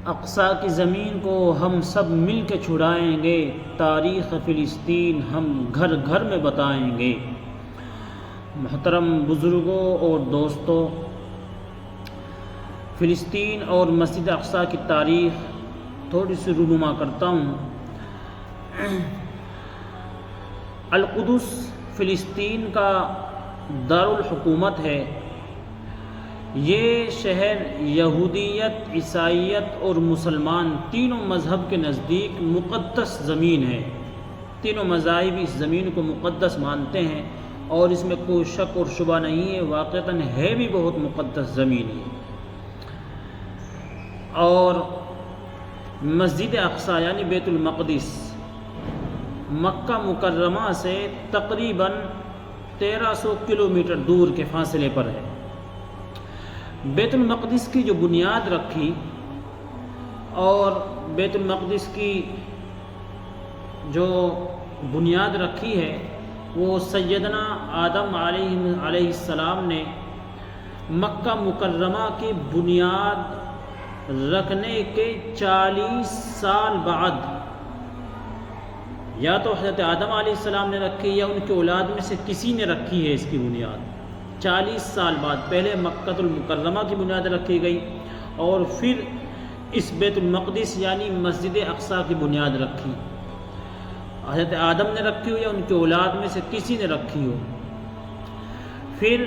اقصی کی زمین کو ہم سب مل کے چھڑائیں گے، تاریخ فلسطین ہم گھر گھر میں بتائیں گے۔ محترم بزرگوں اور دوستوں، فلسطین اور مسجد اقصی کی تاریخ تھوڑی سی رونما کرتا ہوں۔ القدس فلسطین کا دارالحکومت ہے۔ یہ شہر یہودیت، عیسائیت اور مسلمان تینوں مذہب کے نزدیک مقدس زمین ہے۔ تینوں مذاہب اس زمین کو مقدس مانتے ہیں اور اس میں کوئی شک اور شبہ نہیں ہے، واقعتاً ہے بھی بہت مقدس زمین ہے۔ اور مسجد اقصی یعنی بیت المقدس مکہ مکرمہ سے تقریباً 1300 کلومیٹر دور کے فاصلے پر ہے۔ بیت المقدس کی جو بنیاد رکھی اور بیت المقدس کی جو بنیاد رکھی ہے وہ سیدنا آدم علیہ السلام نے مکہ مکرمہ کی بنیاد رکھنے کے 40 سال بعد، یا تو حضرت آدم علیہ السلام نے رکھی یا ان کے اولاد میں سے کسی نے رکھی ہے اس کی بنیاد۔ 40 سال بعد پہلے مکہ المکرمہ کی بنیاد رکھی گئی اور پھر اس بیت المقدس یعنی مسجد اقصی کی بنیاد رکھی۔ حضرت آدم نے رکھی ہو یا ان کے اولاد میں سے کسی نے رکھی ہو۔ پھر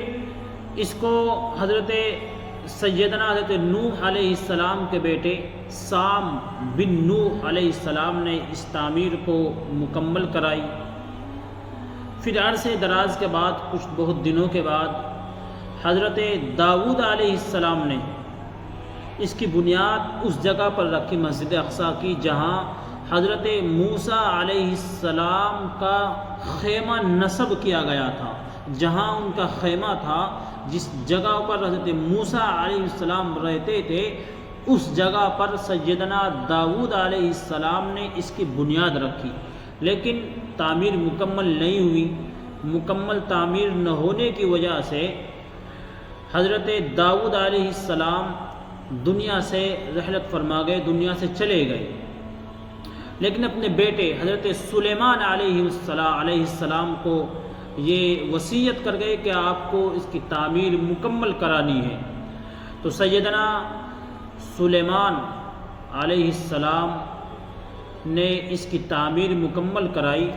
اس کو حضرت حضرت نوح علیہ السلام کے بیٹے سام بن نوح علیہ السلام نے اس تعمیر کو مکمل کرائی۔ پھر عرصے دراز کے بعد کچھ بہت دنوں کے بعد حضرت داؤد علیہ السلام نے اس کی بنیاد اس جگہ پر رکھی مسجد اقصی کی جہاں حضرت موسیٰ علیہ السلام کا خیمہ نصب کیا گیا تھا، جہاں ان کا خیمہ تھا، جس جگہ پر حضرت موسیٰ علیہ السلام رہتے تھے، اس جگہ پر سیدنا داؤد علیہ السلام نے اس کی بنیاد رکھی، لیکن تعمیر مکمل نہیں ہوئی۔ مکمل تعمیر نہ ہونے کی وجہ سے حضرت داؤد علیہ السلام دنیا سے رحلت فرما گئے، دنیا سے چلے گئے، لیکن اپنے بیٹے حضرت سلیمان علیہ السلام کو یہ وصیت کر گئے کہ آپ کو اس کی تعمیر مکمل کرانی ہے۔ تو سیدنا سلیمان علیہ السلام نے اس کی تعمیر مکمل کرائی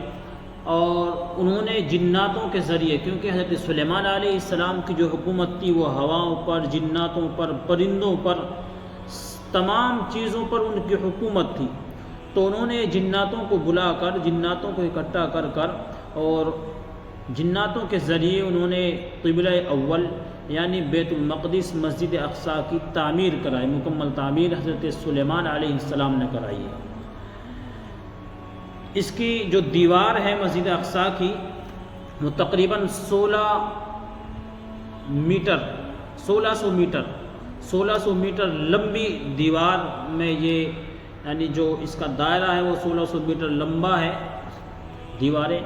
اور انہوں نے جناتوں کے ذریعے، کیونکہ حضرت سلیمان علیہ السلام کی جو حکومت تھی وہ ہواؤں پر، جناتوں پر، پرندوں پر، تمام چیزوں پر ان کی حکومت تھی، تو انہوں نے جناتوں کو بلا کر، جناتوں کو اکٹھا کر کر اور جناتوں کے ذریعے انہوں نے قبلہ اول یعنی بیت المقدس مسجد اقصی کی تعمیر کرائی۔ مکمل تعمیر حضرت سلیمان علیہ السلام نے کرائی ہے۔ اس کی جو دیوار ہے مسجد اقصی کی وہ تقریباً 1600 میٹر لمبی دیوار میں یہ یعنی جو اس کا دائرہ ہے وہ 1600 میٹر لمبا ہے دیواریں،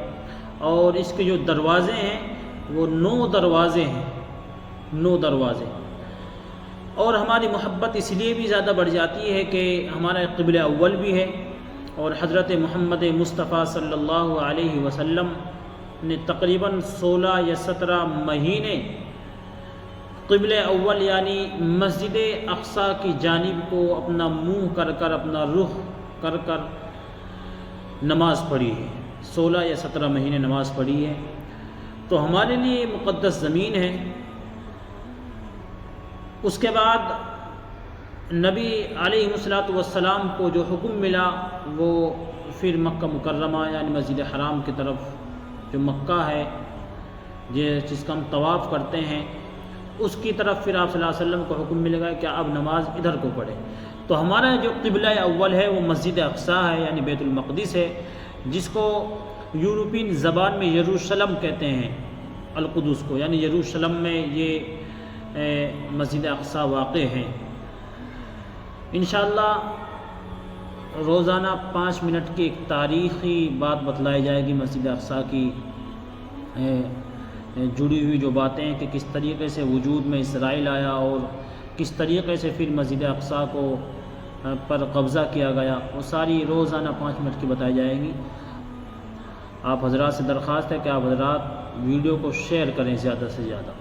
اور اس کے جو دروازے ہیں وہ 9 دروازے ہیں، 9 دروازے۔ اور ہماری محبت اس لیے بھی زیادہ بڑھ جاتی ہے کہ ہمارا قبلہ اول بھی ہے، اور حضرت محمد مصطفیٰ صلی اللہ علیہ وسلم نے تقریباً 16 یا 17 مہینے قبلہ اول یعنی مسجد اقصی کی جانب کو اپنا منہ کر کر، اپنا رخ کر کر نماز پڑھی ہے، 16 یا 17 مہینے نماز پڑھی ہے۔ تو ہمارے لیے مقدس زمین ہے۔ اس کے بعد نبی علیہ السلام کو جو حکم ملا وہ پھر مکہ مکرمہ یعنی مسجد حرام کی طرف، جو مکہ ہے جس کا ہم طواف کرتے ہیں، اس کی طرف پھر آپ صلی اللہ علیہ وسلم کو حکم ملے گا کہ اب نماز ادھر کو پڑھیں۔ تو ہمارا جو قبلہ اول ہے وہ مسجد اقصی ہے یعنی بیت المقدس ہے، جس کو یورپین زبان میں یروشلم کہتے ہیں، القدس کو، یعنی یروشلم میں یہ مسجد اقصی واقع ہے۔ انشاءاللہ روزانہ 5 منٹ کی ایک تاریخی بات بتلائی جائے گی مسجد اقصی کی جڑی ہوئی جو باتیں ہیں کہ کس طریقے سے وجود میں اسرائیل آیا اور کس طریقے سے پھر مسجد اقصی کو پر قبضہ کیا گیا، وہ ساری روزانہ 5 منٹ کی بتائی جائیں گی۔ آپ حضرات سے درخواست ہے کہ آپ حضرات ویڈیو کو شیئر کریں زیادہ سے زیادہ۔